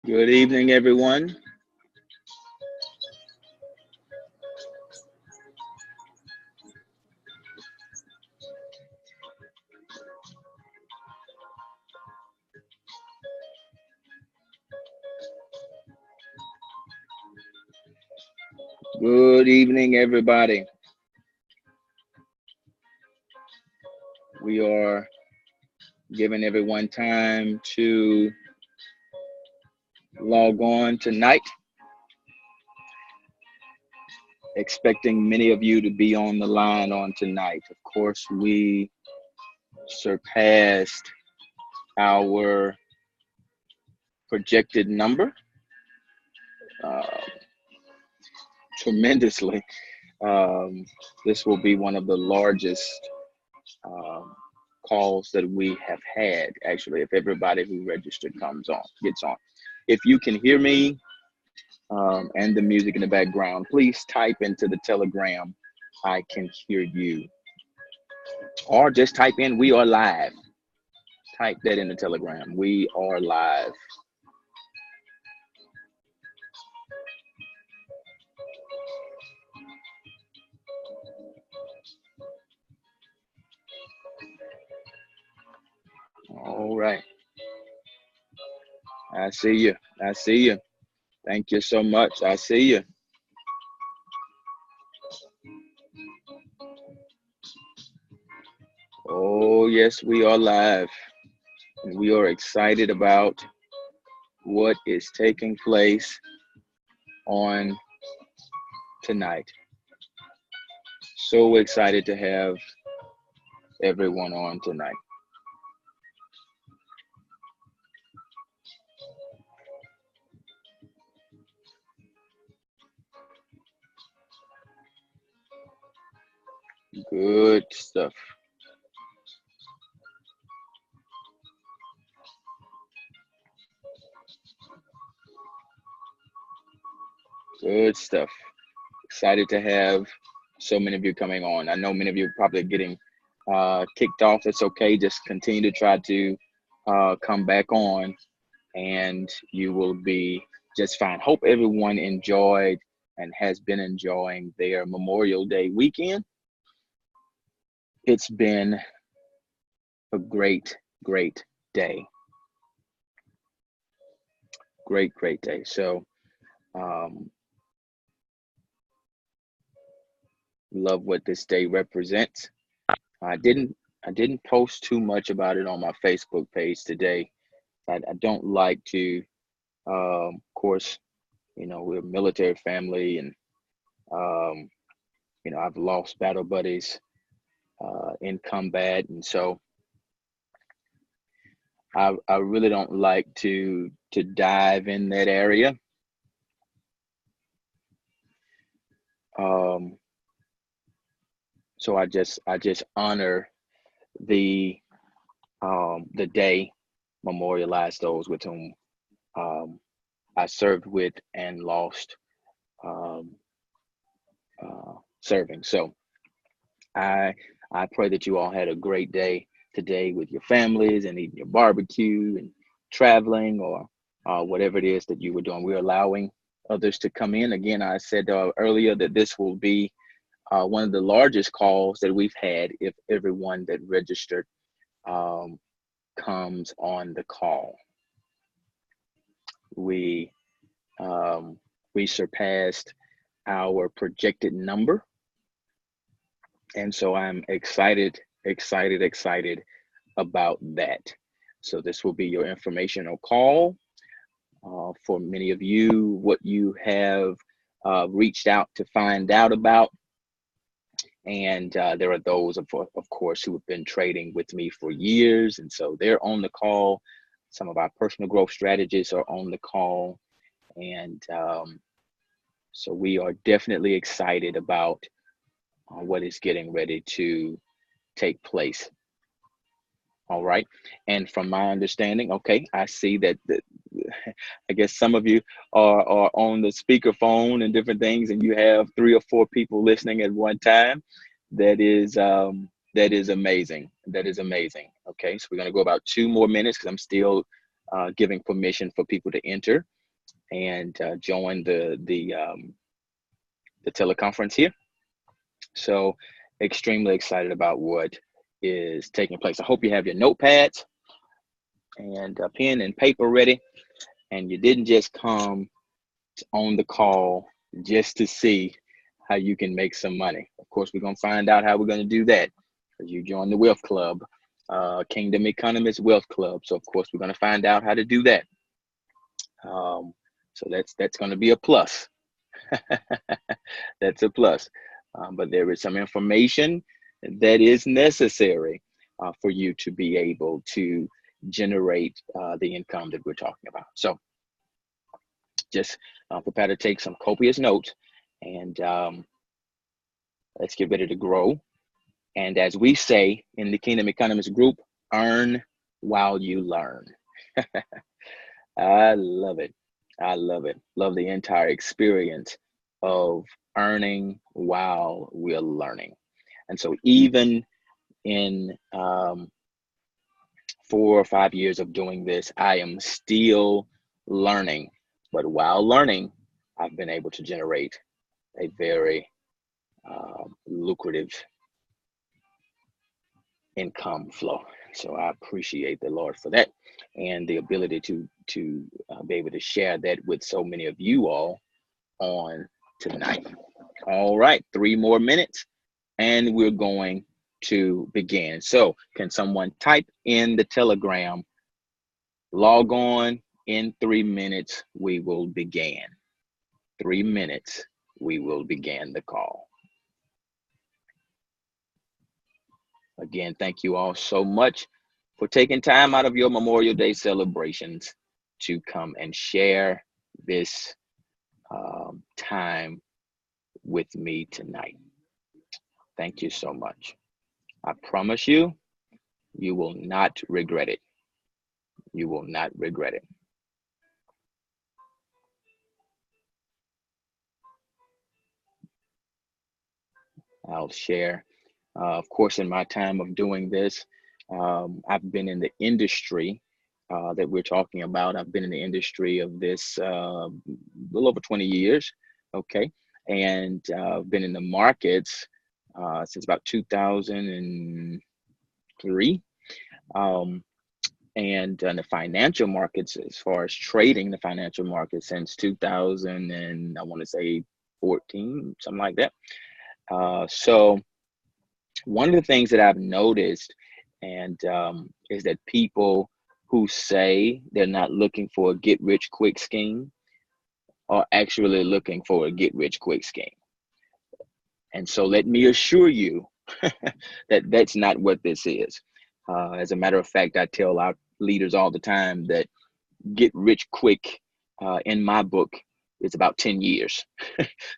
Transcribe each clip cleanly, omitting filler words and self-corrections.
Good evening, everyone. Good evening, everybody. We are giving everyone time to log on tonight, expecting many of you to be on the line on tonight. Of course, we surpassed our projected number uh, tremendously. Um, this will be one of the largest um, calls that we have had, actually, if everybody who registered gets on. If you can hear me and the music in the background, please type into the Telegram, I can hear you. Or just type in, we are live. Type that in the Telegram, we are live. All right. I see you. I see you. Thank you so much. I see you. Oh, yes, we are live. And we are excited about what is taking place on tonight. So excited to have everyone on tonight. Good stuff. Good stuff. Excited to have so many of you coming on. I know many of you are probably getting kicked off. It's okay. Just continue to try to come back on and you will be just fine. Hope everyone enjoyed and has been enjoying their Memorial Day weekend. It's been a great, great day. Great, great day. So, um, love what this day represents. I didn't I didn't post too much about it on my Facebook page today. I don't like to, of course, we're a military family, and um, I've lost battle buddies in combat, and so I really don't like to dive in that area. Um, so I just honor the day, memorialize those with whom um, I served with and lost um, serving. So I I pray that you all had a great day today with your families and eating your barbecue and traveling or whatever it is that you were doing. We're allowing others to come in. Again, I said earlier that this will be one of the largest calls that we've had if everyone that registered um, comes on the call. We um, we surpassed our projected number, and so I'm excited about that. So this will be your informational call for many of you, what you have reached out to find out about. And there are those, of course, who have been trading with me for years. And so they're on the call. Some of our personal growth strategists are on the call. And so we are definitely excited about what is getting ready to take place. All right. And from my understanding, okay, I see that I guess some of you are on the speakerphone and different things, and you have 3 or 4 people listening at one time. That is amazing. That is amazing. Okay, so we're gonna go about 2 more minutes because I'm still giving permission for people to enter. and join the teleconference here. So extremely excited about what is taking place. I hope you have your notepads and a pen and paper ready, and you didn't just come on the call just to see how you can make some money. Of course, we're going to find out how we're going to do that because you joined the Wealth Club, Kingdom Economist Wealth Club. So of course, we're going to find out how to do that. So that's going to be a plus. That's a plus. But there is some information that is necessary for you to be able to generate the income that we're talking about. So just prepare to take some copious notes, and let's get ready to grow. And as we say in the Kingdom Economist group, earn while you learn. I love it. I love it. Love the entire experience of earning while we're learning. And so even in 4 or 5 years of doing this, I am still learning. But while learning, I've been able to generate a very lucrative income flow. So I appreciate the Lord for that, and the ability to be able to share that with so many of you all on tonight. All right, 3 more minutes and we're going to begin. So can someone type in the Telegram, log on in 3 minutes, we will begin. 3 minutes, we will begin the call. Again, thank you all so much for taking time out of your Memorial Day celebrations to come and share this time with me tonight. Thank you so much. I promise you, you will not regret it. You will not regret it. I'll share. Of course, in my time of doing this, I've been in the industry that we're talking about. I've been in the industry of this a little over 20 years, okay? And I've been in the markets since about 2003. And the financial markets, as far as trading the financial markets, since 2000 and I want to say 14, something like that. So one of the things that I've noticed and is that people who say they're not looking for a get rich quick scheme are actually looking for a get rich quick scheme. And so let me assure you that that's not what this is. As a matter of fact, I tell our leaders all the time that get rich quick in my book is about 10 years.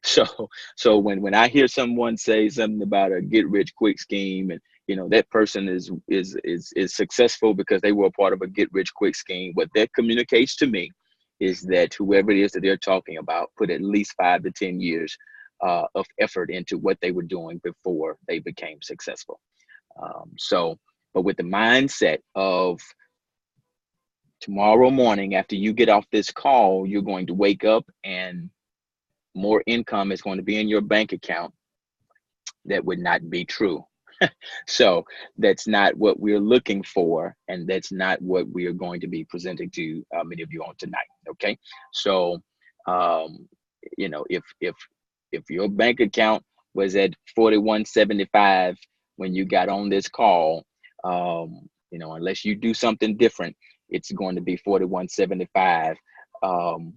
So when I hear someone say something about a get rich quick scheme, and you know that person is successful because they were a part of a get rich quick scheme, what that communicates to me is that whoever it is that they're talking about put at least 5 to 10 years of effort into what they were doing before they became successful. But with the mindset of tomorrow morning, after you get off this call, you're going to wake up and more income is going to be in your bank account, that would not be true. So that's not what we're looking for, and that's not what we are going to be presenting to many of you on tonight. Okay, so you know, if your bank account was at 4175 when you got on this call, you know, unless you do something different, it's going to be 4175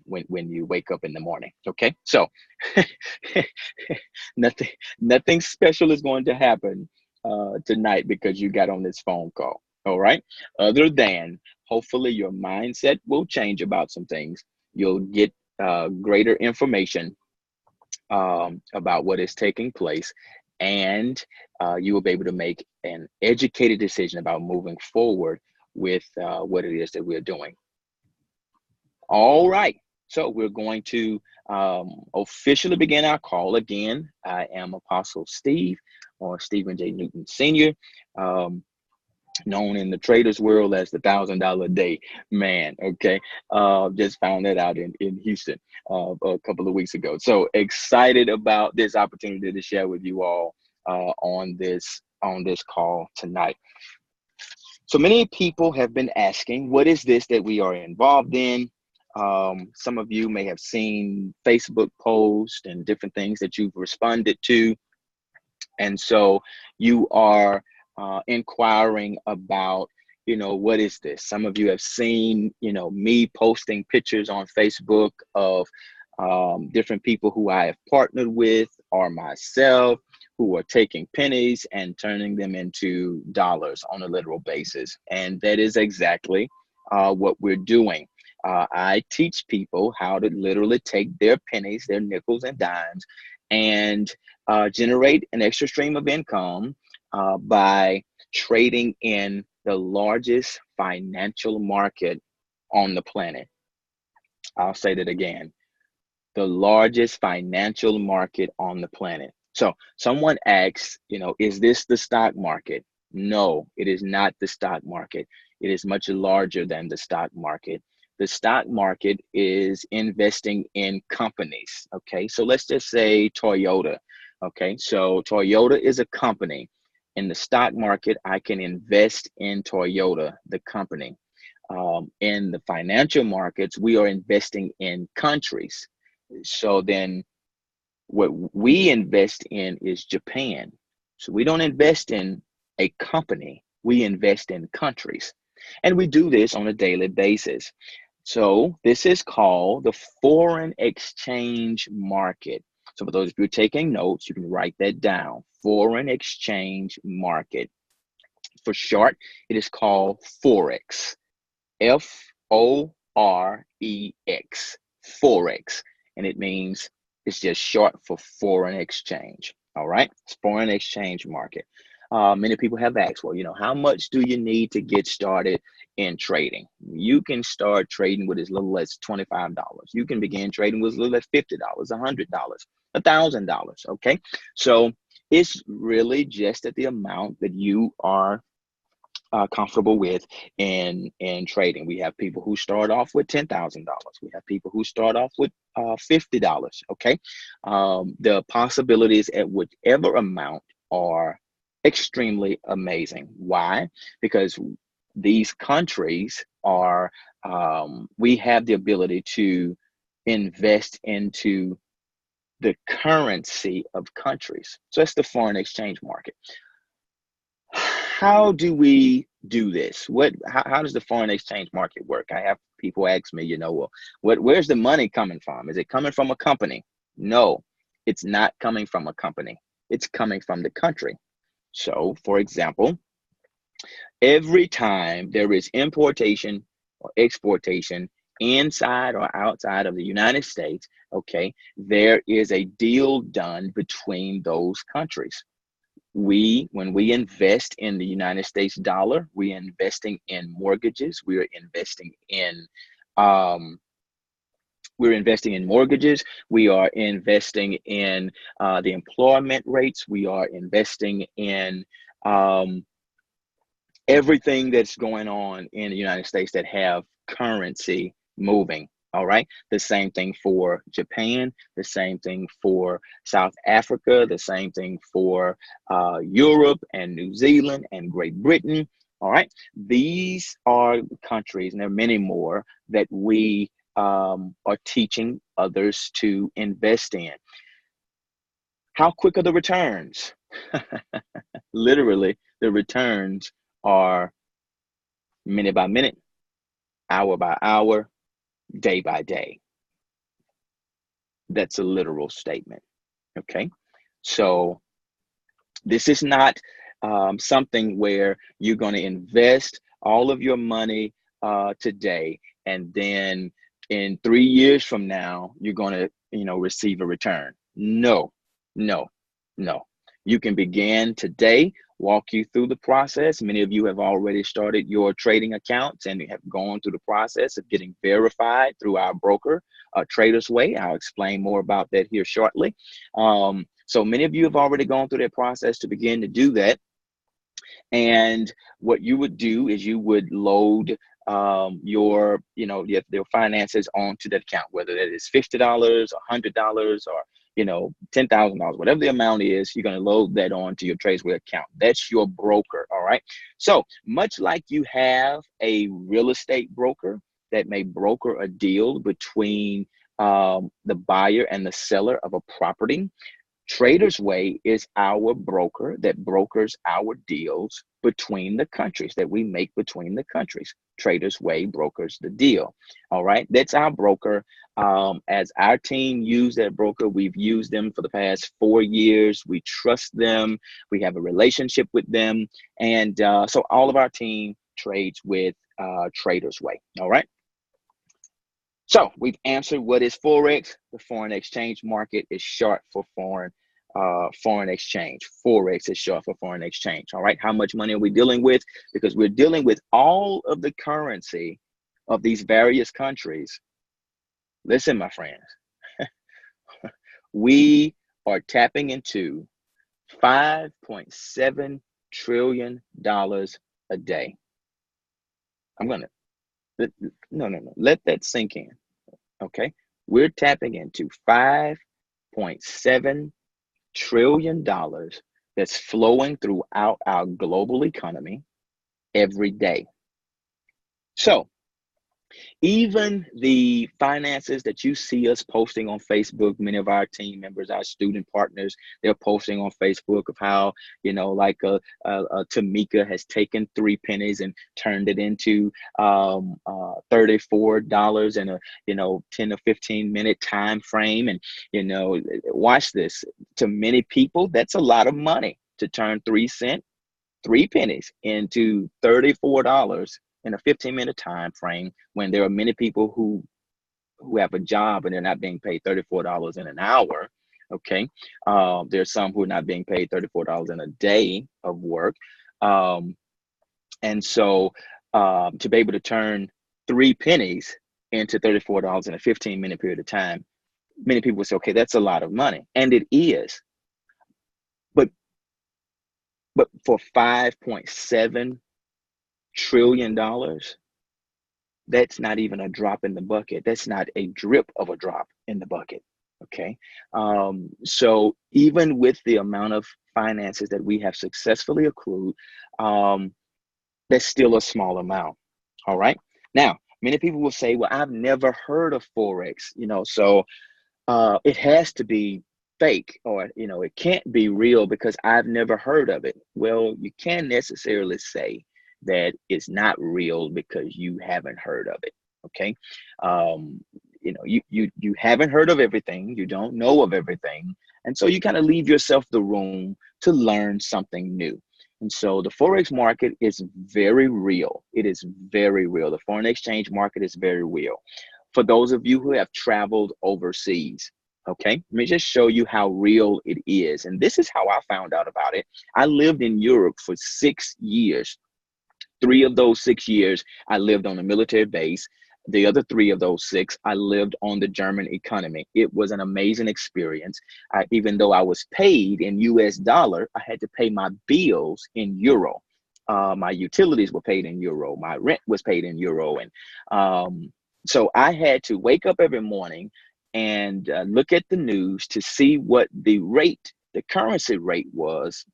when you wake up in the morning. Okay, so nothing special is going to happen tonight because you got on this phone call. All right, other than hopefully your mindset will change about some things. You'll get greater information about what is taking place, and you will be able to make an educated decision about moving forward with what it is that we're doing. All right, so we're going to officially begin our call. Again, I am Apostle Steve, or Stephen J. Newton Sr. known in the traders world as the $1,000 a day man. Okay. Just found that out in Houston a couple of weeks ago. So excited about this opportunity to share with you all on this call tonight. So many people have been asking, what is this that we are involved in? Some of you may have seen Facebook posts and different things that you've responded to. And so you are inquiring about, what is this? Some of you have seen, me posting pictures on Facebook of different people who I have partnered with or myself who are taking pennies and turning them into dollars on a literal basis. And that is exactly what we're doing. I teach people how to literally take their pennies, their nickels and dimes, and generate an extra stream of income by trading in the largest financial market on the planet. I'll say that again, the largest financial market on the planet. So someone asks, is this the stock market? No, it is not the stock market. It is much larger than the stock market. The stock market is investing in companies. Okay, so let's just say Toyota. Okay, so Toyota is a company. In the stock market, I can invest in Toyota, the company. In the financial markets, we are investing in countries. So then what we invest in is Japan. So we don't invest in a company, we invest in countries. And we do this on a daily basis. So this is called the foreign exchange market. So for those of you taking notes, you can write that down. Foreign exchange market. For short, it is called Forex. Forex. Forex. And it means it's just short for foreign exchange. All right. It's foreign exchange market. Many people have asked, well, how much do you need to get started in trading? You can start trading with as little as $25. You can begin trading with as little as $50, $100, $1,000. Okay. So it's really just at the amount that you are comfortable with in trading. We have people who start off with $10,000. We have people who start off with $50. Okay, the possibilities at whichever amount are extremely amazing. Why? Because these countries are we have the ability to invest into the currency of countries. So that's the foreign exchange market. How do we do this? How does the foreign exchange market work? I have people ask me, well, where's the money coming from? Is it coming from a company? No, it's not coming from a company. It's coming from the country. So, for example, every time there is importation or exportation inside or outside of the United States, okay, there is a deal done between those countries. When we invest in the United States dollar, we are investing in mortgages. We are investing in mortgages. We are investing in the employment rates. We are investing in everything that's going on in the United States that have currency moving. All right. The same thing for Japan, the same thing for South Africa, the same thing for Europe and New Zealand and Great Britain. All right. These are countries, and there are many more that we are teaching others to invest in. How quick are the returns? Literally, the returns are minute by minute, hour by hour, day by day. That's a literal statement. Okay. So this is not something where you're going to invest all of your money today, and then in 3 years from now, you're going to, receive a return. No, no, no. You can begin today, walk you through the process. Many of you have already started your trading accounts and have gone through the process of getting verified through our broker, Traders Way. I'll explain more about that here shortly. So many of you have already gone through that process to begin to do that. And what you would do is you would load your finances onto that account, whether that is $50 or $100 or $10,000, whatever the amount is. You're going to load that onto your Tradesway account. That's your broker. All right. So much like you have a real estate broker that may broker a deal between the buyer and the seller of a property, Traders Way is our broker that brokers our deals between the countries that we make between the countries. Traders Way brokers the deal. All right, that's our broker. As our team use that broker, we've used them for the past 4 years. We trust them. We have a relationship with them, and so all of our team trades with Traders Way. All right. So we've answered what is Forex. The foreign exchange market is short for foreign exchange. Forex is short for foreign exchange. All right. How much money are we dealing with? Because we're dealing with all of the currency of these various countries. Listen, my friends, we are tapping into $5.7 trillion a day. No. Let that sink in. Okay. We're tapping into $5.7 trillion that's flowing throughout our global economy every day. So even the finances that you see us posting on Facebook, many of our team members, our student partners, they're posting on Facebook of how, like Tamika has taken 3 pennies and turned it into $34 in a 10 or 15 minute time frame. And watch this. To many people, that's a lot of money to turn 3 pennies into $34 in a 15-minute time frame, when there are many people who have a job and they're not being paid $34 in an hour. Okay. There's some who are not being paid $34 in a day of work. And so to be able to turn 3 pennies into $34 in a 15-minute period of time, many people will say, okay, that's a lot of money. And it is. But for $5.7 trillion, that's not even a drop in the bucket. That's not a drip of a drop in the bucket. Okay. So even with the amount of finances that we have successfully accrued, that's still a small amount. All right. Now, many people will say, well, I've never heard of Forex, so it has to be fake, or it can't be real because I've never heard of it. Well, you can't necessarily say that it's not real because you haven't heard of it. Okay. You haven't heard of everything, you don't know of everything, and so you kind of leave yourself the room to learn something new. And so the Forex market is very real. It is very real. The foreign exchange market is very real. For those of you who have traveled overseas, okay, let me just show you how real it is. And this is how I found out about it. I lived in Europe for 6 years. 3 of those 6 years, I lived on a military base. The other 3 of those 6, I lived on the German economy. It was an amazing experience. Even though I was paid in US dollar, I had to pay my bills in euro. My utilities were paid in euro. My rent was paid in euro. And so I had to wake up every morning and look at the news to see what the currency rate was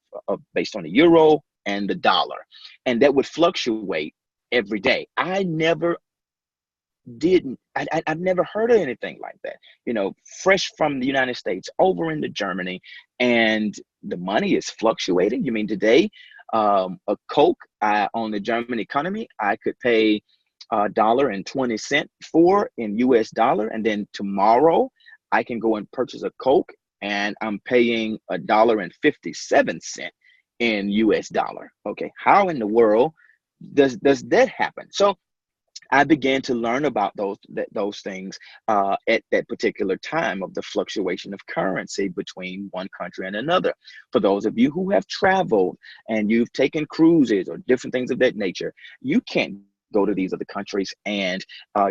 based on the euro and the dollar. And that would fluctuate every day. I've never heard of anything like that, fresh from the United States over into Germany, and the money is fluctuating. You mean today, a Coke on the German economy, I could pay $1.20 for in US dollar, and then tomorrow I can go and purchase a Coke and I'm paying $1.57 in US dollar. Okay, how in the world does that happen? So I began to learn about those things at that particular time of the fluctuation of currency between one country and another. For those of you who have traveled and you've taken cruises or different things of that nature, you can't go to these other countries and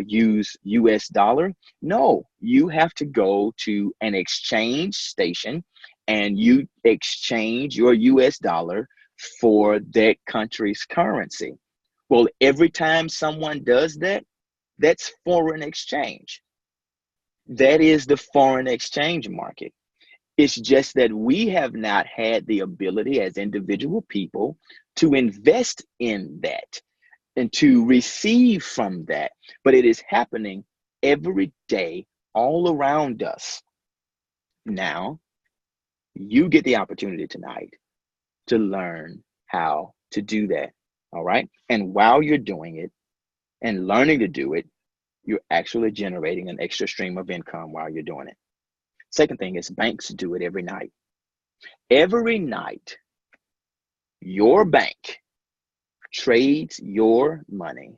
use US dollar. No, you have to go to an exchange station and you exchange your US dollar for that country's currency. Well, every time someone does that, that's foreign exchange. That is the foreign exchange market. It's just that we have not had the ability as individual people to invest in that and to receive from that. But it is happening every day all around us. Now, you get the opportunity tonight to learn how to do that. All right. And while you're doing it and learning to do it, you're actually generating an extra stream of income while you're doing it. Second thing is banks do it every night. Every night, your bank trades your money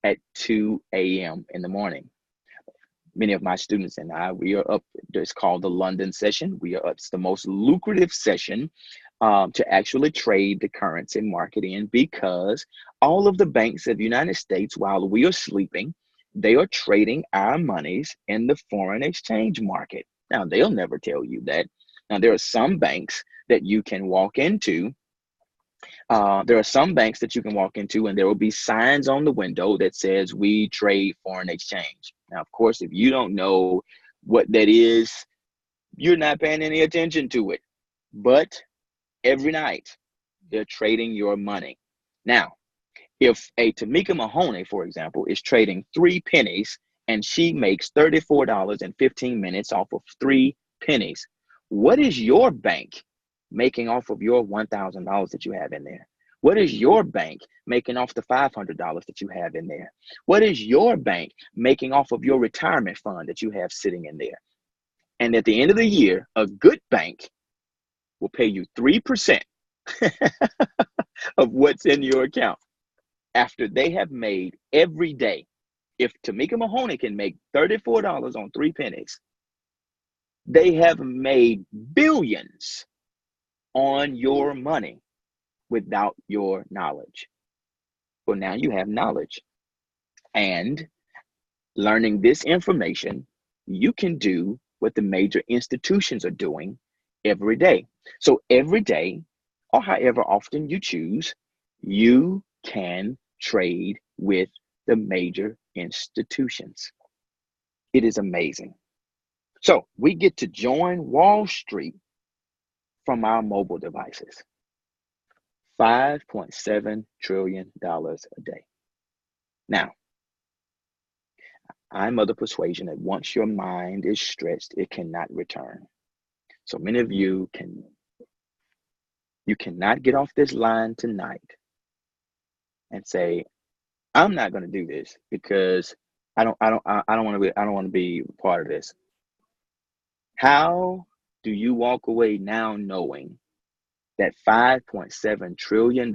at 2 a.m. in the morning. Many of my students and I, we are up, it's called the London session. We are up, it's the most lucrative session to actually trade the currency market in, because all of the banks of the United States, while we are sleeping, they are trading our monies in the foreign exchange market. Now, they'll never tell you that. Now, there are some banks that you can walk into. There are some banks that you can walk into and there will be signs on the window that says we trade foreign exchange. Now, of course, if you don't know what that is, you're not paying any attention to it. But every night, they're trading your money. Now, if a Tamika Mahoney, for example, is trading 3 pennies and she makes $34.15 off of 3 pennies, what is your bank making off of your $1,000 that you have in there? What is your bank making off the $500 that you have in there? What is your bank making off of your retirement fund that you have sitting in there? And at the end of the year, a good bank will pay you 3% of what's in your account after they have made every day. If Tamika Mahoney can make $34 on 3 pennies, they have made billions on your money without your knowledge. Well, now you have knowledge. And learning this information, you can do what the major institutions are doing every day. So every day, or however often you choose, you can trade with the major institutions. It is amazing. So we get to join Wall Street from our mobile devices. $5.7 trillion a day. Now, I'm of the persuasion that once your mind is stretched, it cannot return. So many of you cannot get off this line tonight and say, I'm not going to do this because I don't want to be part of this. How do you walk away now knowing that $5.7 trillion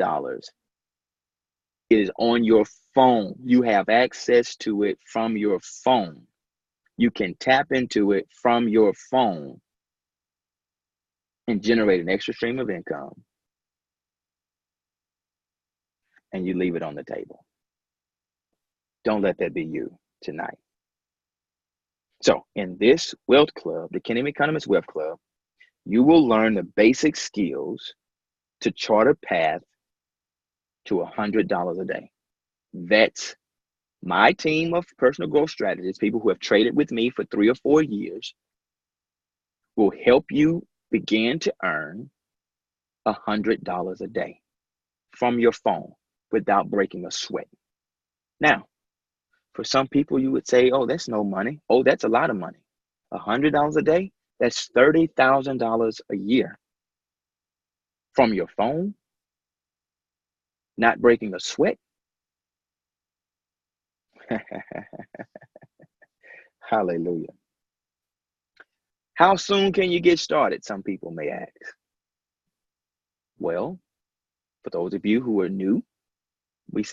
is on your phone? You have access to it from your phone. You can tap into it from your phone and generate an extra stream of income, and you leave it on the table. Don't let that be you tonight. So in this Wealth Club, the Kenny Economist Wealth Club, you will learn the basic skills to chart a path to $100 a day. That's my team of personal growth strategists, people who have traded with me for 3 or 4 years, will help you begin to earn $100 a day from your phone without breaking a sweat. Now, for some people, you would say, oh, that's no money. Oh, that's a lot of money. $100 a day, that's $30,000 a year from your phone, not breaking a sweat. Hallelujah. How soon can you get started? Some people may ask. Well, for those of you who are new, we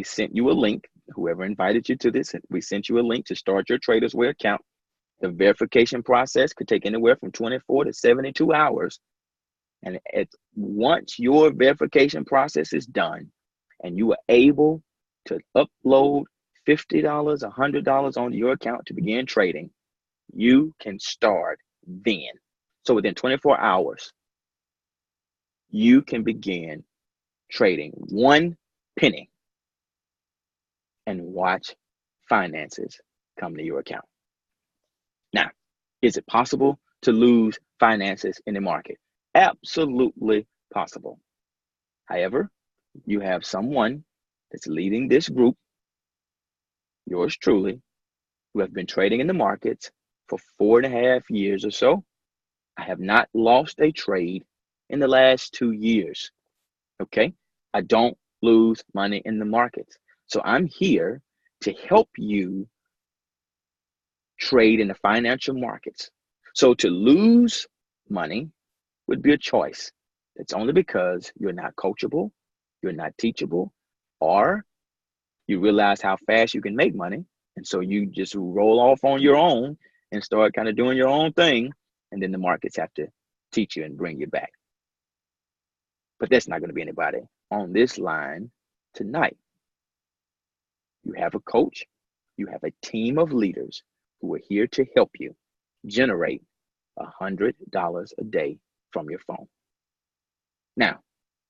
sent you a link. Whoever invited you to this, we sent you a link to start your Traders Way account. The verification process could take anywhere from 24 to 72 hours. And once your verification process is done and you are able to upload $50, $100 onto your account to begin trading, you can start then. So within 24 hours, you can begin trading one penny and watch finances come to your account. Now, is it possible to lose finances in the market? Absolutely possible. However, you have someone that's leading this group, yours truly, who have been trading in the markets for 4.5 years or so. I have not lost a trade in the last 2 years. Okay. I don't lose money in the markets. So I'm here to help you trade in the financial markets. So to lose money would be a choice. It's only because you're not coachable, you're not teachable, or you realize how fast you can make money. And so you just roll off on your own and start kind of doing your own thing. And then the markets have to teach you and bring you back. But that's not going to be anybody on this line tonight. You have a coach, you have a team of leaders who are here to help you generate $100 a day from your phone. Now,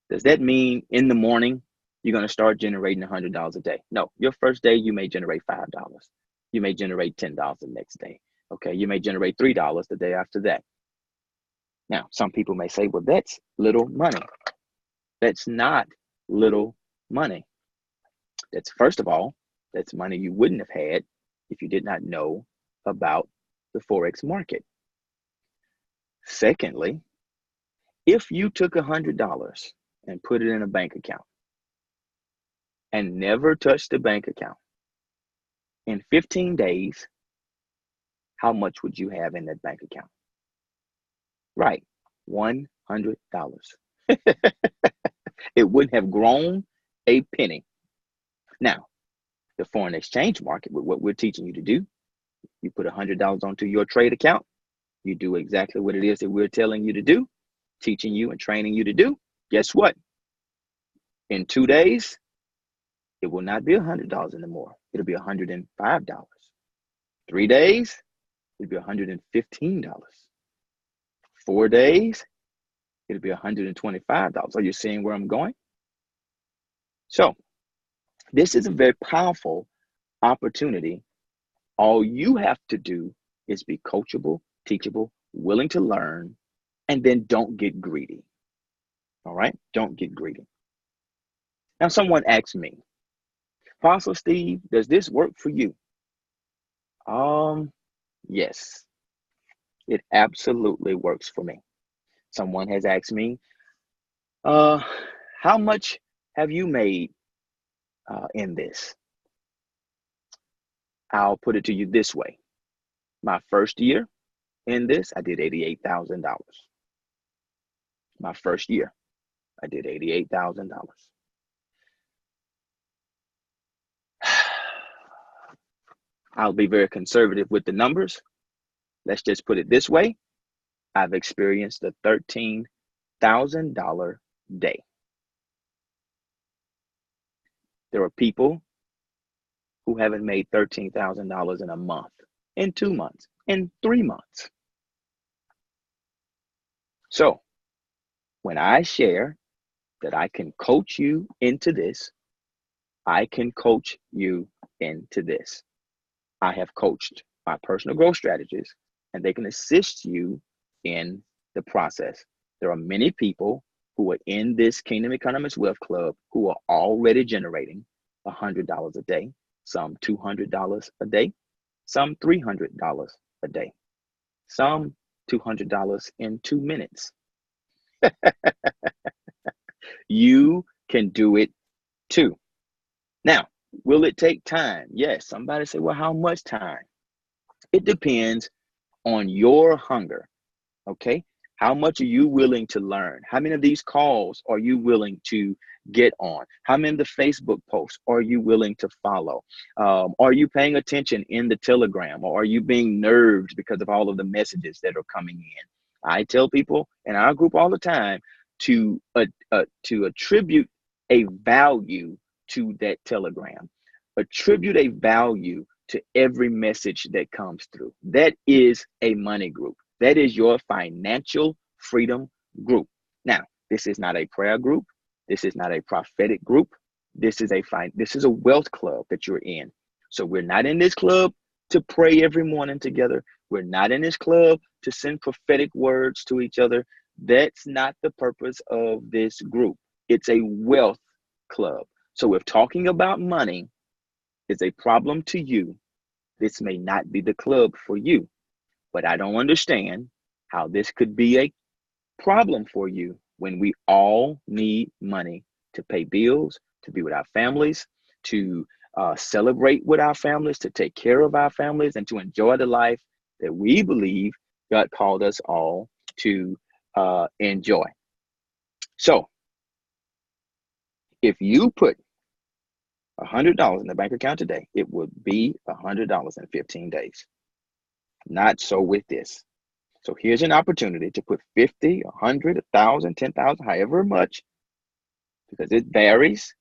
does that mean in the morning you're going to start generating $100 a day? No, your first day you may generate $5. You may generate $10 the next day. Okay, you may generate $3 the day after that. Now, some people may say, well, that's little money. That's not little money. That's, first of all, that's money you wouldn't have had if you did not know about the Forex market. Secondly, if you took $100 and put it in a bank account and never touched the bank account, in 15 days, how much would you have in that bank account? Right, $100. It wouldn't have grown a penny. Now, the foreign exchange market, what we're teaching you to do, you put $100 onto your trade account, you do exactly what it is that we're telling you to do, teaching you and training you to do. Guess what? In 2 days, it will not be $100 anymore. It'll be $105. 3 days, it'll be $115. 4 days, it'll be $125. Are you seeing where I'm going? So this is a very powerful opportunity. All you have to do is be coachable, teachable, willing to learn, and then don't get greedy. All right? Don't get greedy. Now, someone asked me, Apostle Steve, does this work for you? Yes, it absolutely works for me. Someone has asked me, how much have you made in this? I'll put it to you this way. My first year in this, I did $88,000. My first year, I did $88,000. I'll be very conservative with the numbers. Let's just put it this way. I've experienced a $13,000 day. There are people who haven't made $13,000 in a month, in 2 months, in 3 months. So when I share that I can coach you into this, I can coach you into this. I have coached my personal growth strategies, and they can assist you in the process. There are many people who are in this Kingdom Economics Wealth Club who are already generating $100 a day, some $200 a day, some $300 a day, some $200 in 2 minutes. You can do it too. Now, will it take time? Yes. Somebody say, well, how much time? It depends on your hunger. Okay. How much are you willing to learn? How many of these calls are you willing to get on? How many of the Facebook posts are you willing to follow? Are you paying attention in the Telegram, or are you being nerved because of all of the messages that are coming in? I tell people in our group all the time to attribute a value to that Telegram. Attribute a value to every message that comes through. That is a money group. That is your financial freedom group. Now, This is not a prayer group. This is not a prophetic group. This is a wealth club that you're in. So we're not in this club to pray every morning together. We're not in this club to send prophetic words to each other. That's not the purpose of this group. It's a wealth club. So if talking about money is a problem to you, this may not be the club for you. But I don't understand how this could be a problem for you when we all need money to pay bills, to be with our families, to celebrate with our families, to take care of our families, and to enjoy the life that we believe God called us all to enjoy. So if you put $100 in the bank account today, it would be $100 in 15 days. Not so with this. So here's an opportunity to put 50, 100, 1,000, 10,000, however much, because it varies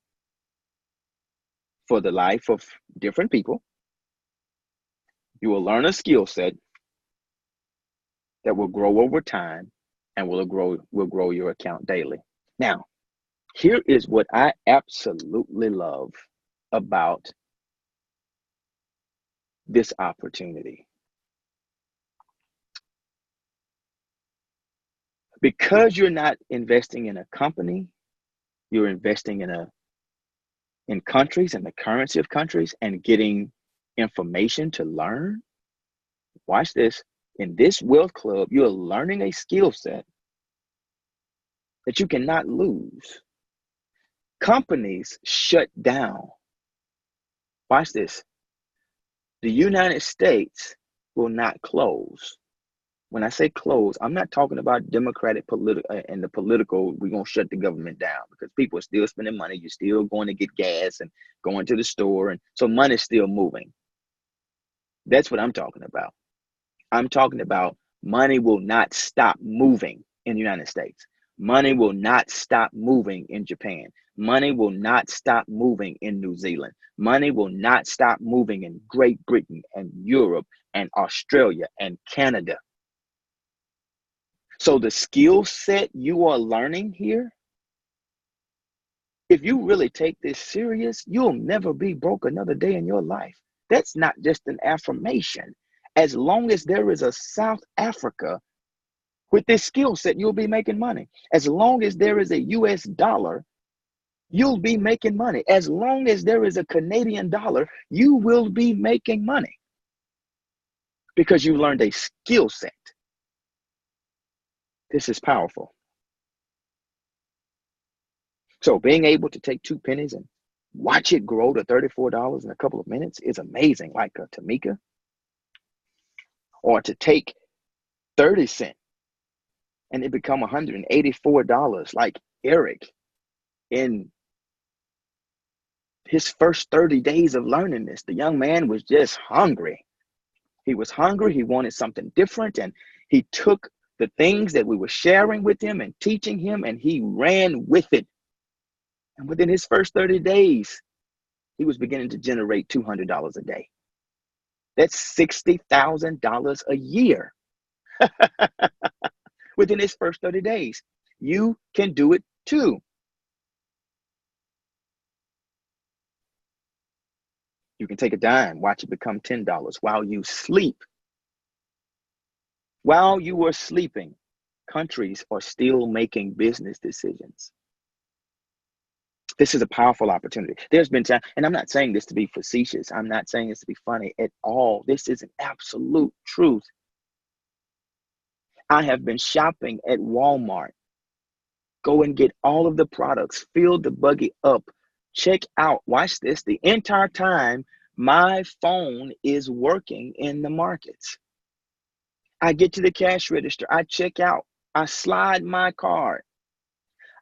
for the life of different people. You will learn a skill set that will grow over time and will grow your account daily. Now, here is what I absolutely love about this opportunity. Because you're not investing in a company, you're investing in countries and the currency of countries and getting information to learn. Watch this. In this wealth club, you're learning a skill set that you cannot lose. Companies shut down. Watch this. The United States will not close. When I say close, I'm not talking about democratic and the political, we're going to shut the government down, because people are still spending money. You're still going to get gas and going to the store. And so money's still moving. That's what I'm talking about. I'm talking about money will not stop moving in the United States. Money will not stop moving in Japan. Money will not stop moving in New Zealand. Money will not stop moving in Great Britain and Europe and Australia and Canada. So the skill set you are learning here, if you really take this serious, you'll never be broke another day in your life. That's not just an affirmation. As long as there is a South Africa with this skill set, you'll be making money. As long as there is a US dollar, you'll be making money. As long as there is a Canadian dollar, you will be making money because you learned a skill set. This is powerful. So being able to take 2 pennies and watch it grow to $34 in a couple of minutes is amazing, like a Tamika. Or to take 30 cents and it become $184, like Eric in his first 30 days of learning this. The young man was just hungry. He was hungry. He wanted something different. And he took the things that we were sharing with him and teaching him, and he ran with it. And within his first 30 days, he was beginning to generate $200 a day. That's $60,000 a year within his first 30 days. You can do it too. You can take a dime, watch it become $10 while you sleep. While you are sleeping, countries are still making business decisions. This is a powerful opportunity. There's been time, and I'm not saying this to be facetious. I'm not saying this to be funny at all. This is an absolute truth. I have been shopping at Walmart. Go and get all of the products, fill the buggy up, check out, watch this, the entire time my phone is working in the markets. I get to the cash register, I check out, I slide my card.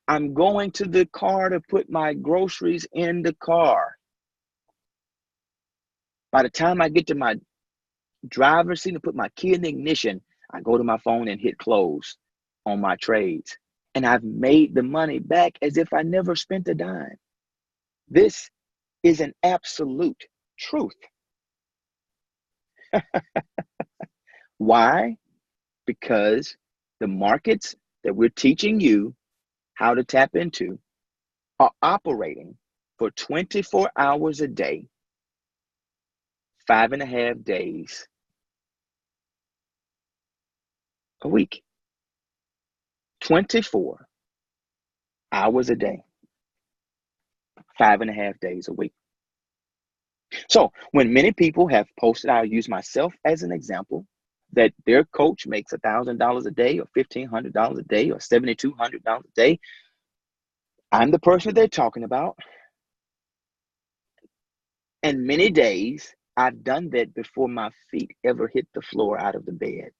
I'm going to the car to put my groceries in the car. By the time I get to my driver's seat to put my key in the ignition, I go to my phone and hit close on my trades. And I've made the money back as if I never spent a dime. This is an absolute truth. Why? Because the markets that we're teaching you how to tap into are operating for 24 hours a day, 5.5 days a week, 24 hours a day, 5.5 days a week. So when many people have posted, I'll use myself as an example, that their coach makes $1,000 a day or $1,500 a day or $7,200 a day, I'm the person they're talking about. And many days I've done that before my feet ever hit the floor out of the bed.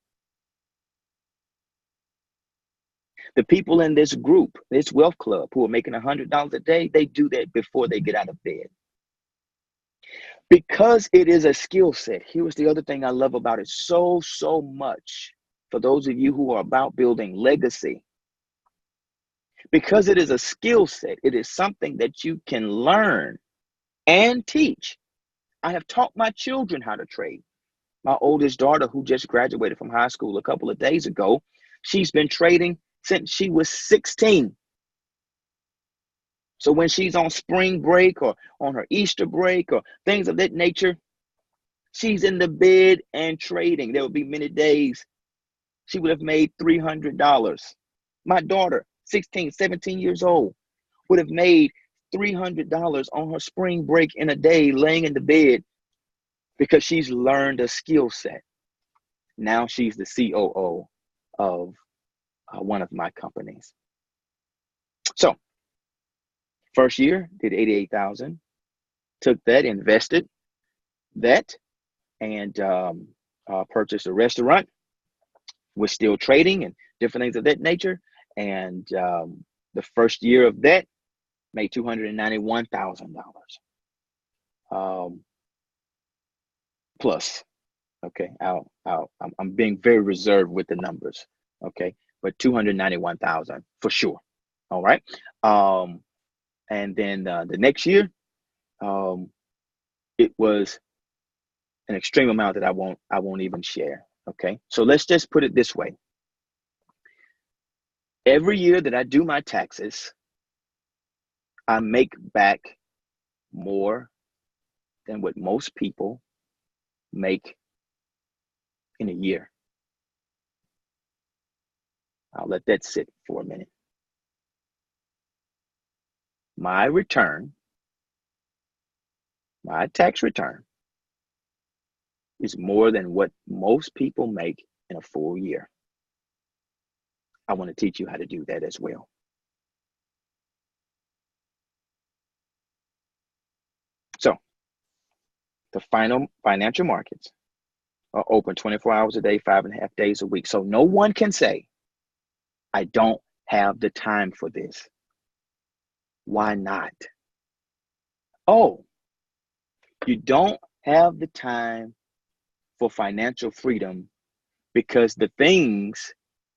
The people in this group, this wealth club, who are making $100 a day, they do that before they get out of bed. Because it is a skill set. Here's the other thing I love about it so much. For those of you who are about building legacy, because it is a skill set, it is something that you can learn and teach. I have taught my children how to trade. My oldest daughter, who just graduated from high school a couple of days ago, she's been trading since she was 16. So when she's on spring break or on her Easter break or things of that nature, she's in the bed and trading. There would be many days she would have made $300. My daughter, 16, 17 years old, would have made $300 on her spring break in a day laying in the bed because she's learned a skill set. Now she's the COO of one of my companies. So first year, did 88,000, took that, invested that, and purchased a restaurant. Was still trading and different things of that nature. And the first year of that made $291,000 plus. Okay, I'm being very reserved with the numbers. Okay, but 291,000 for sure. All right. And then the next year, it was an extreme amount that I won't even share. Okay, so let's just put it this way. Every year that I do my taxes, I make back more than what most people make in a year. I'll let that sit for a minute. My return, my tax return, is more than what most people make in a full year. I want to teach you how to do that as well. So the financial markets are open 24 hours a day, 5.5 days a week. So no one can say, I don't have the time for this. Why not? Oh, you don't have the time for financial freedom because the things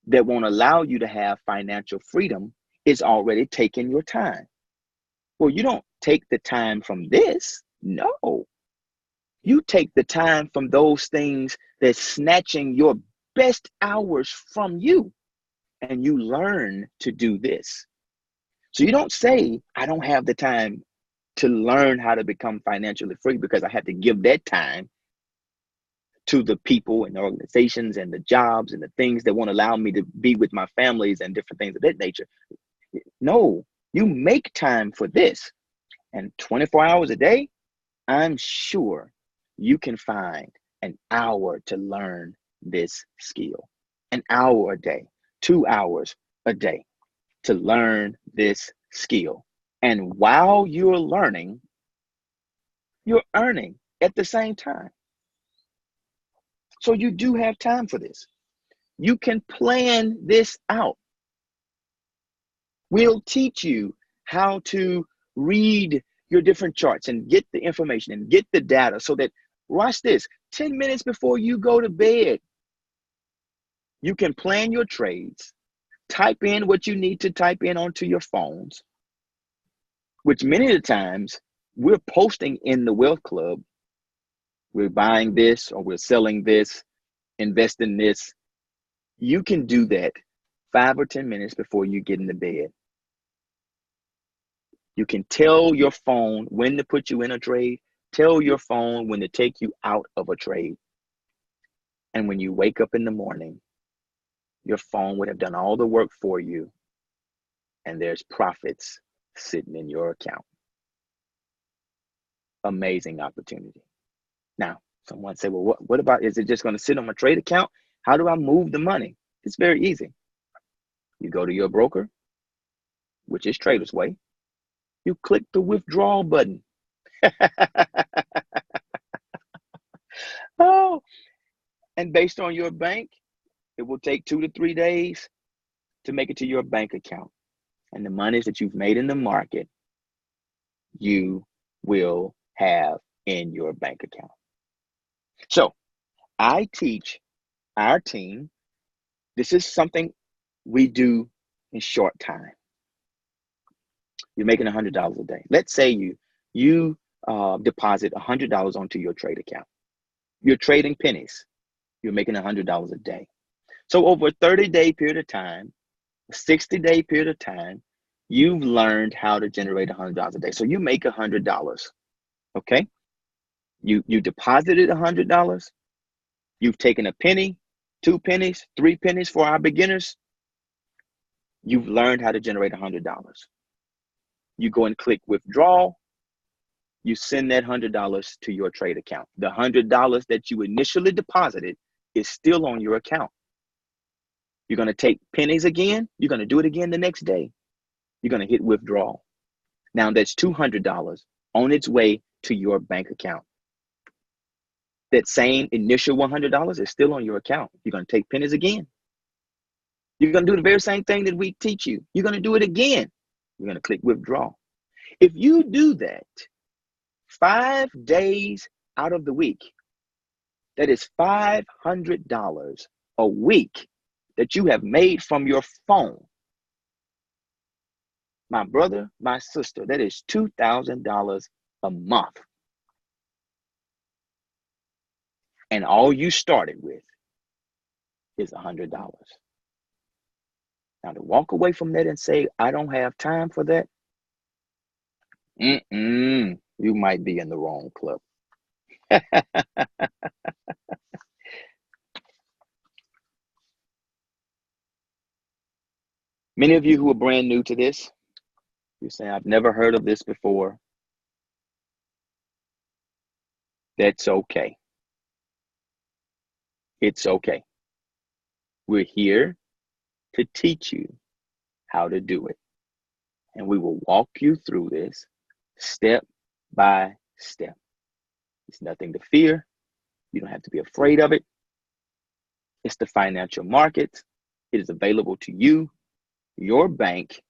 that won't allow you to have financial freedom is already taking your time. Well, you don't take the time from this. No. You take the time from those things that's snatching your best hours from you, and you learn to do this. So you don't say, I don't have the time to learn how to become financially free because I have to give that time to the people and the organizations and the jobs and the things that won't allow me to be with my families and different things of that nature. No, you make time for this. And 24 hours a day, I'm sure you can find an hour to learn this skill. An hour a day, 2 hours a day to learn this skill. And while you're learning, you're earning at the same time. So you do have time for this. You can plan this out. We'll teach you how to read your different charts and get the information and get the data so that, watch this, 10 minutes before you go to bed, you can plan your trades, type in what you need to type in onto your phones, which many of the times we're posting in the Wealth Club. We're buying this or we're selling this, invest in this. You can do that 5 or 10 minutes before you get into bed. You can tell your phone when to put you in a trade, tell your phone when to take you out of a trade. And when you wake up in the morning, your phone would have done all the work for you, and there's profits sitting in your account. Amazing opportunity. Now, someone say, well, what about, is it just going to sit on my trade account? How do I move the money? It's very easy. You go to your broker, which is Trader's Way. You click the withdrawal button. Oh, and based on your bank, it will take 2 to 3 days to make it to your bank account. And the monies that you've made in the market, you will have in your bank account. So I teach our team, this is something we do in short time. You're making $100 a day. Let's say you deposit $100 onto your trade account. You're trading pennies. You're making $100 a day. So over a 30-day period of time, a 60-day period of time, you've learned how to generate $100 a day. So you make $100. Okay? You deposited $100. You've taken a penny, 2 pennies, 3 pennies for our beginners. You've learned how to generate $100. You go and click withdraw. You send that $100 to your trade account. The $100 that you initially deposited is still on your account. You're going to take pennies again. You're going to do it again the next day. You're going to hit withdraw. Now that's $200 on its way to your bank account. That same initial $100 is still on your account. You're going to take pennies again. You're going to do the very same thing that we teach you. You're going to do it again. You're going to click withdraw. If you do that 5 days out of the week, that is $500 a week that you have made from your phone. My brother, my sister, that is $2,000 a month. And all you started with is $100. Now to walk away from that and say, I don't have time for that, you might be in the wrong club. Many of you who are brand new to this, you're saying, I've never heard of this before. That's okay. It's okay. We're here to teach you how to do it. And we will walk you through this step by step. It's nothing to fear. You don't have to be afraid of it. It's the financial markets. It is available to you. Your bank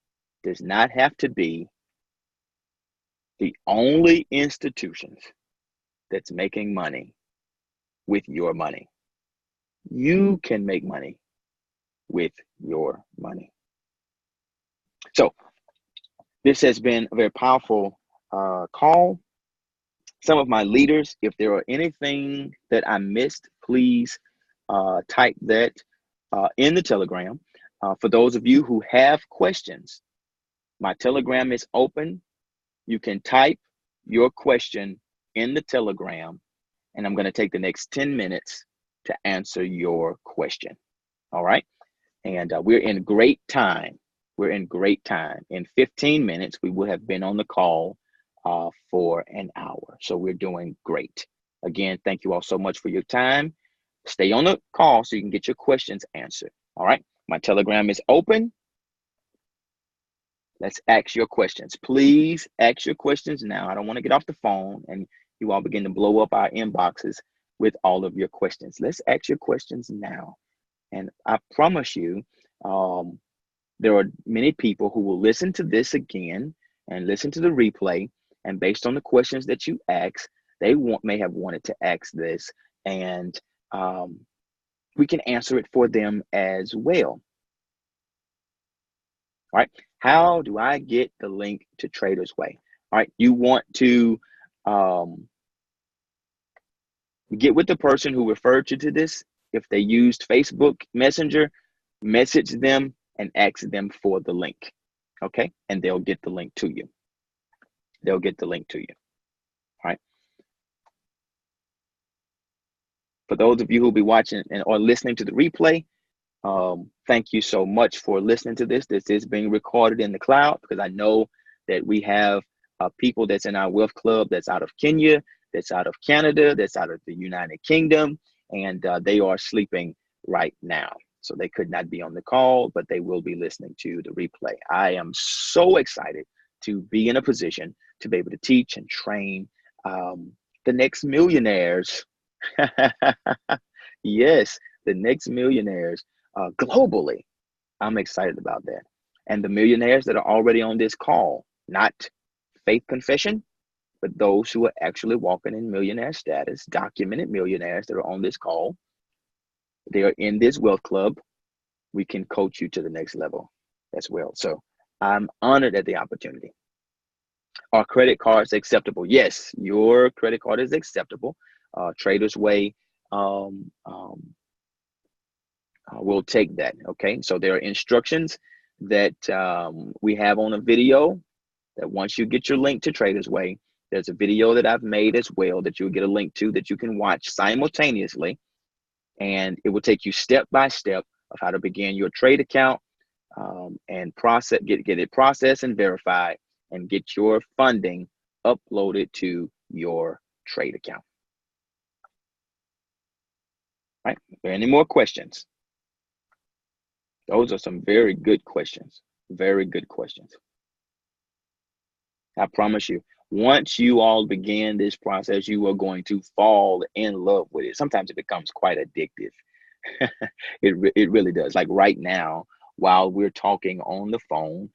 does not have to be the only institutions that's making money with your money. You can make money with your money. So this has been a very powerful call. Some of my leaders, if there are anything that I missed, please type that in the Telegram. For those of you who have questions, my Telegram is open. You can type your question in the Telegram, and I'm going to take the next 10 minutes to answer your question. All right. And we're in great time. We're in great time. In 15 minutes, we will have been on the call for an hour. So we're doing great. Again, thank you all so much for your time. Stay on the call so you can get your questions answered. All right. My Telegram is open. Let's ask your questions. Please ask your questions now. I don't want to get off the phone and you all begin to blow up our inboxes with all of your questions. Let's ask your questions now. And I promise you, there are many people who will listen to this again and listen to the replay. And based on the questions that you ask, they may have wanted to ask this, and we can answer it for them as well. All right. How do I get the link to Trader's Way? All right. You want to get with the person who referred you to this. If they used Facebook Messenger, message them and ask them for the link. Okay. And they'll get the link to you. they'll get the link to you. All right. For those of you who will be watching and or listening to the replay, thank you so much for listening to this. This is being recorded in the cloud because I know that we have people that's in our Wealth Club that's out of Kenya, that's out of Canada, that's out of the United Kingdom, and they are sleeping right now. So they could not be on the call, but they will be listening to the replay. I am so excited to be in a position to be able to teach and train the next millionaires. Yes, the next millionaires globally. I'm excited about that. And the millionaires that are already on this call, not faith confession, but those who are actually walking in millionaire status, documented millionaires that are on this call, they are in this wealth club. We can coach you to the next level as well. So I'm honored at the opportunity. Are credit cards acceptable? Yes, your credit card is acceptable. Traders Way will take that. Okay, so there are instructions that we have on a video that once you get your link to Traders Way, there's a video that I've made as well that you'll get a link to that you can watch simultaneously, and it will take you step by step of how to begin your trade account and get it processed and verified and get your funding uploaded to your trade account. All right, are there any more questions? Those are some very good questions. Very good questions. I promise you, once you all begin this process, you are going to fall in love with it. Sometimes it becomes quite addictive. It really does. Like right now, while we're talking on the phone,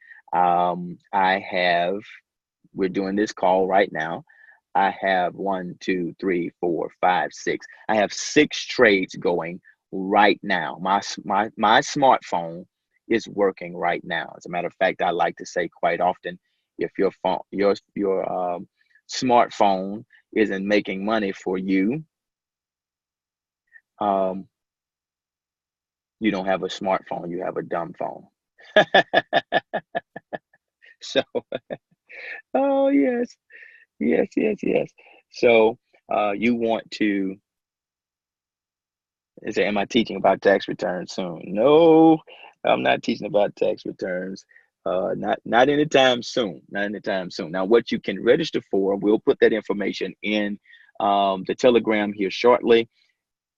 we're doing this call right now. I have 1, 2, 3, 4, 5, 6. I have 6 trades going right now. My smartphone is working right now. As a matter of fact, I like to say quite often, if your phone, your smartphone isn't making money for you, you don't have a smartphone. You have a dumb phone. So, oh yes, yes, yes, yes. So you want to say, am I teaching about tax returns soon? No, I'm not teaching about tax returns. Not anytime soon. Not anytime soon. Now, what you can register for, we'll put that information in the Telegram here shortly.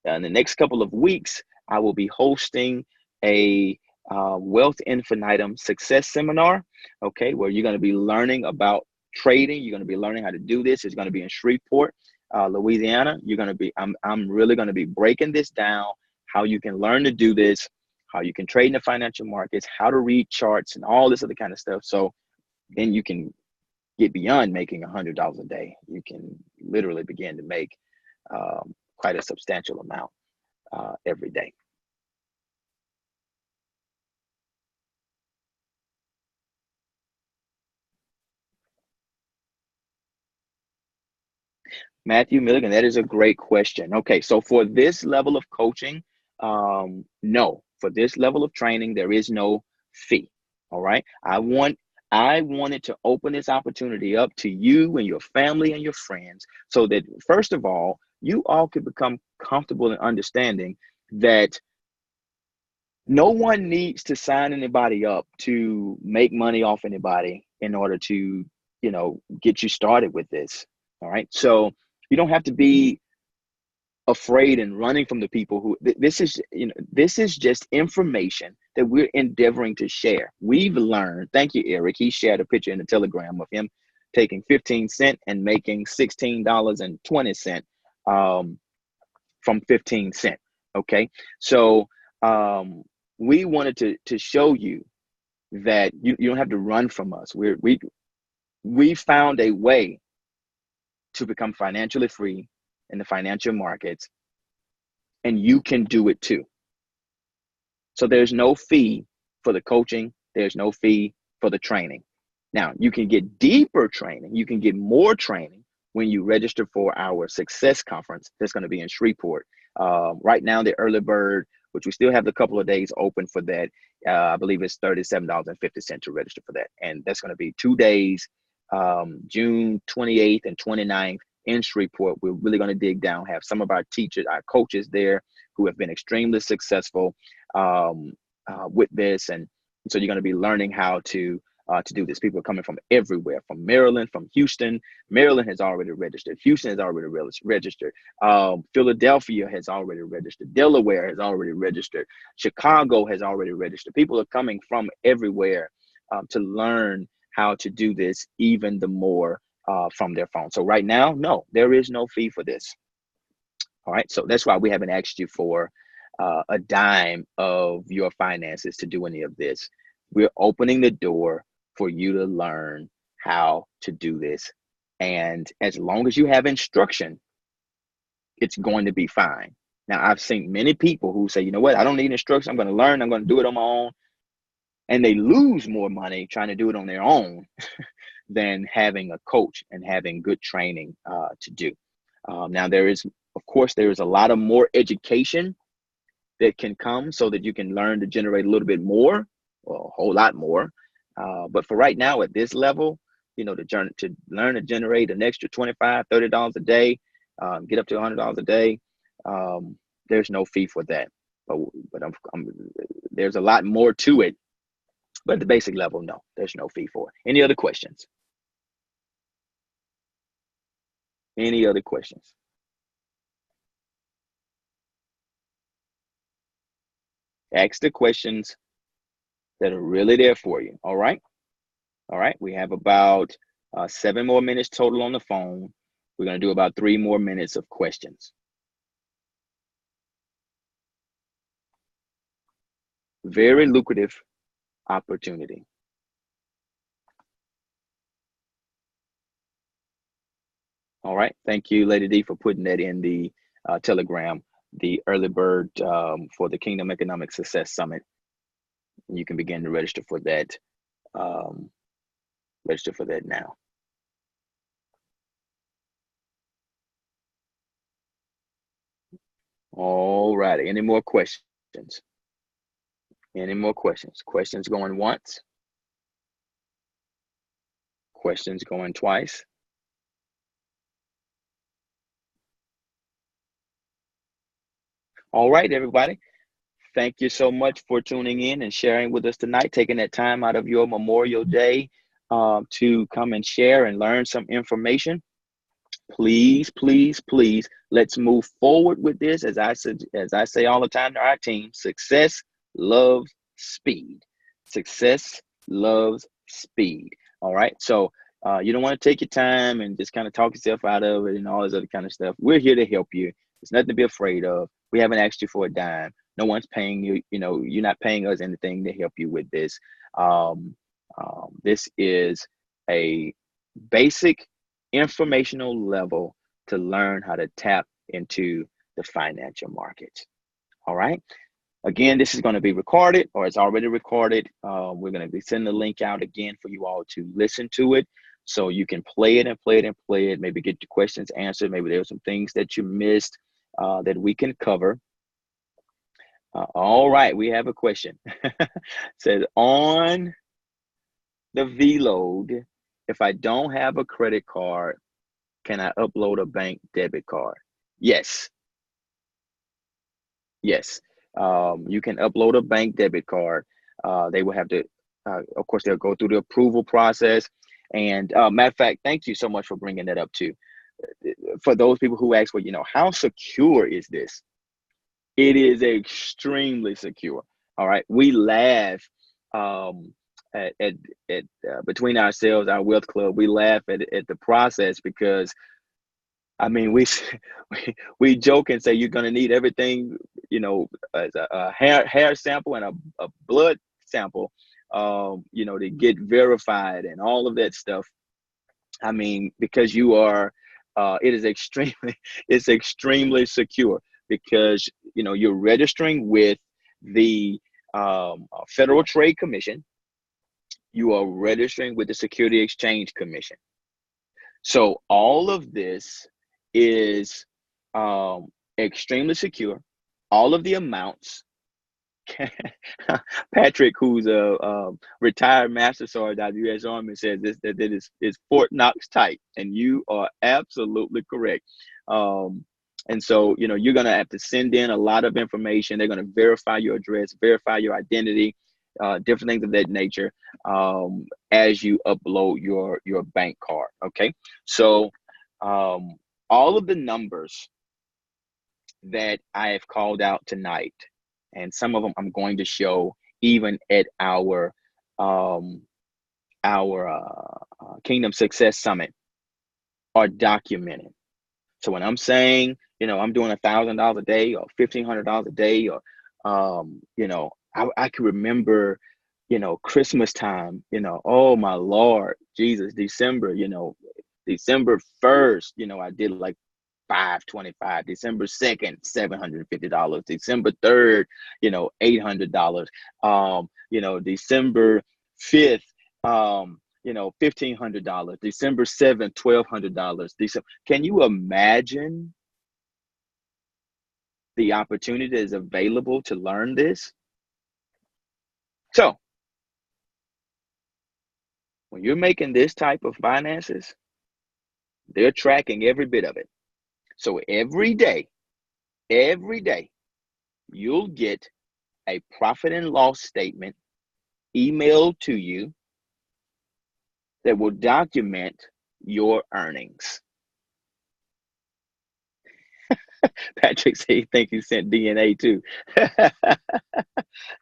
In the next couple of weeks, I will be hosting a Wealth Infinitum Success Seminar, okay, where you're going to be learning about trading. You're going to be learning how to do this. It's going to be in Shreveport, Louisiana. I'm really going to be breaking this down, how you can learn to do this, how you can trade in the financial markets, how to read charts and all this other kind of stuff. So then you can get beyond making $100 a day. You can literally begin to make quite a substantial amount every day. Matthew Milligan, that is a great question. Okay, so for this level of coaching, no. For this level of training, there is no fee. All right. I wanted to open this opportunity up to you and your family and your friends so that, first of all, you all could become comfortable in understanding that no one needs to sign anybody up to make money off anybody in order to, get you started with this. All right. So you don't have to be afraid and running from the people who this is just information that we're endeavoring to share. We've learned, thank you, Eric. He shared a picture in the Telegram of him taking 15 cents and making $16.20 from 15 cents. Okay. So we wanted to show you that you don't have to run from us. We found a way to become financially free in the financial markets, and you can do it too. So there's no fee for the coaching. There's no fee for the training. Now, you can get deeper training. You can get more training when you register for our success conference that's going to be in Shreveport. Right now, the early bird, which we still have a couple of days open for that, I believe it's $37.50 to register for that. And that's going to be 2 days, June 28th and 29th in Shreveport. We're really going to dig down, have some of our teachers, our coaches there who have been extremely successful with this. And so you're going to be learning how to do this. People are coming from everywhere, from Maryland, from Houston. Maryland has already registered. Houston has already registered. Philadelphia has already registered. Delaware has already registered. Chicago has already registered. People are coming from everywhere to learn how to do this even the more from their phone. So right now, no, there is no fee for this. All right. So that's why we haven't asked you for a dime of your finances to do any of this. We're opening the door for you to learn how to do this. And as long as you have instruction, it's going to be fine. Now, I've seen many people who say, you know what, I don't need instruction. I'm going to learn. I'm going to do it on my own. And they lose more money trying to do it on their own than having a coach and having good training to do. Now, of course, there is a lot of more education that can come so that you can learn to generate a little bit more, or a whole lot more. But for right now, at this level, to learn to generate an extra $25, $30 a day, get up to $100 a day, there's no fee for that. But there's a lot more to it. But at the basic level, no, there's no fee for it. Any other questions? Any other questions? Ask the questions that are really there for you. All right. All right. We have about 7 more minutes total on the phone. We're going to do about 3 more minutes of questions. Very lucrative opportunity. All right. Thank you, Lady D, for putting that in the Telegram, the early bird for the Kingdom Economic Success Summit. You can begin to register for that. Register for that now. All righty. Any more questions? Any more questions? Questions going once? Questions going twice? All right, everybody. Thank you so much for tuning in and sharing with us tonight, taking that time out of your Memorial Day to come and share and learn some information. Please, please, please, let's move forward with this. As I say all the time to our team, success loves speed. Success loves speed. All right. So you don't want to take your time and just kind of talk yourself out of it and all this other kind of stuff. We're here to help you. There's nothing to be afraid of. We haven't asked you for a dime. No one's paying you. You're not paying us anything to help you with this. This is a basic informational level to learn how to tap into the financial markets. All right. Again, this is going to be recorded, or it's already recorded. We're going to be sending the link out again for you all to listen to it, so you can play it and play it and play it. Maybe get your questions answered. Maybe there's some things that you missed that we can cover. All right, we have a question. It says, on the VLOAD, if I don't have a credit card, can I upload a bank debit card? Yes. Yes. You can upload a bank debit card. They will have to, of course, they'll go through the approval process. And matter of fact, thank you so much for bringing that up too. For those people who ask, well, how secure is this? It is extremely secure. All right. We laugh at between ourselves, our wealth club. We laugh at the process because, I mean, we joke and say you're going to need everything, as a hair sample and a blood sample, to get verified and all of that stuff. I mean, because you are, it is it's extremely secure because, you're registering with the Federal Trade Commission. You are registering with the Security Exchange Commission. So all of this is extremely secure. All of the amounts Patrick, who's a retired Master Sergeant out of the U.S. Army, says that it is Fort Knox tight, and you are absolutely correct. And so, you're going to have to send in a lot of information. They're going to verify your address, verify your identity, different things of that nature, as you upload your bank card. Okay, so all of the numbers that I have called out tonight, and some of them I'm going to show even at um, our Kingdom Success Summit, are documented. So when I'm saying, I'm doing $1,000 a day or $1,500 a day, or I can remember, Christmas time, oh my Lord Jesus, December 1st, I did like 525, December 2nd, $750, December 3rd, $800, December 5th, $1,500, December 7th, $1,200. Can you imagine the opportunity that is available to learn this? So when you're making this type of finances, they're tracking every bit of it. So every day, you'll get a profit and loss statement emailed to you that will document your earnings. Patrick said he thinks he sent DNA too.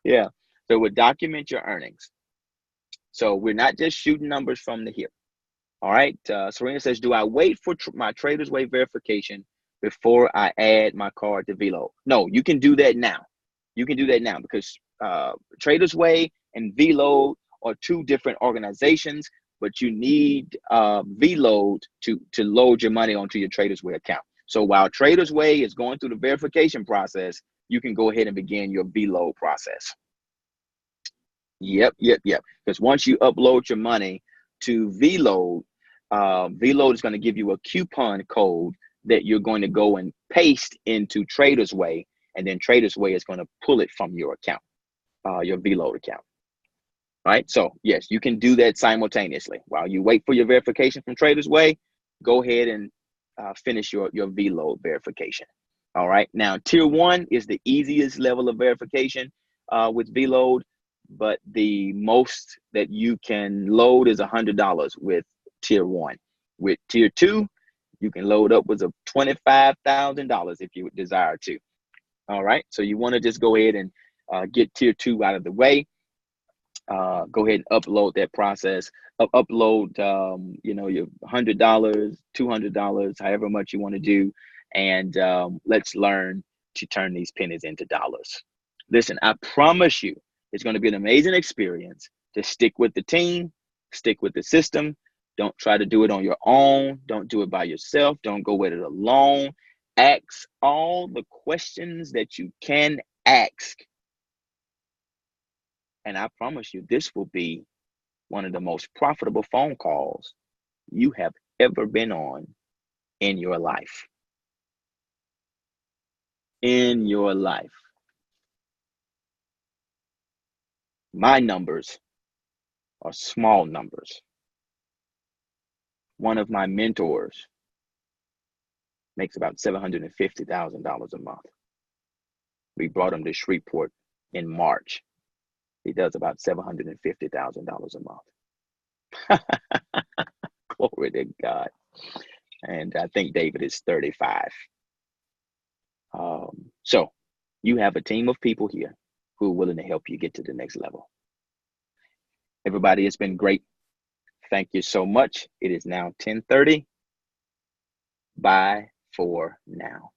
Yeah, so it will document your earnings. So we're not just shooting numbers from the hip. All right. Serena says, do I wait for my Trader's Way verification before I add my card to Vload? No, you can do that now. You can do that now because Trader's Way and Vload are two different organizations, but you need Vload to load your money onto your Trader's Way account. So while Trader's Way is going through the verification process, you can go ahead and begin your Vload process. Yep. Because once you upload your money to Vload, Vload is going to give you a coupon code that you're going to go and paste into Trader's Way, and then Trader's Way is going to pull it from your account, your Vload account. Right? So yes, you can do that simultaneously. While you wait for your verification from Trader's Way, go ahead and finish your Vload verification. All right. Now, Tier 1 is the easiest level of verification with Vload, but the most that you can load is $100 with Tier 1. With Tier 2, you can load upwards of $25,000 if you desire to. All right. So you want to just go ahead and get Tier 2 out of the way. Go ahead and upload that process. Upload, your $100, $200, however much you want to do, and let's learn to turn these pennies into dollars. Listen, I promise you, it's going to be an amazing experience. To stick with the team, stick with the system. Don't try to do it on your own. Don't do it by yourself. Don't go with it alone. Ask all the questions that you can ask. And I promise you, this will be one of the most profitable phone calls you have ever been on in your life. In your life. My numbers are small numbers. One of my mentors makes about $750,000 a month. We brought him to Shreveport in March. He does about $750,000 a month. Glory to God. And I think David is 35. So you have a team of people here who are willing to help you get to the next level. Everybody, it's been great. Thank you so much. It is now 10:30. Bye for now.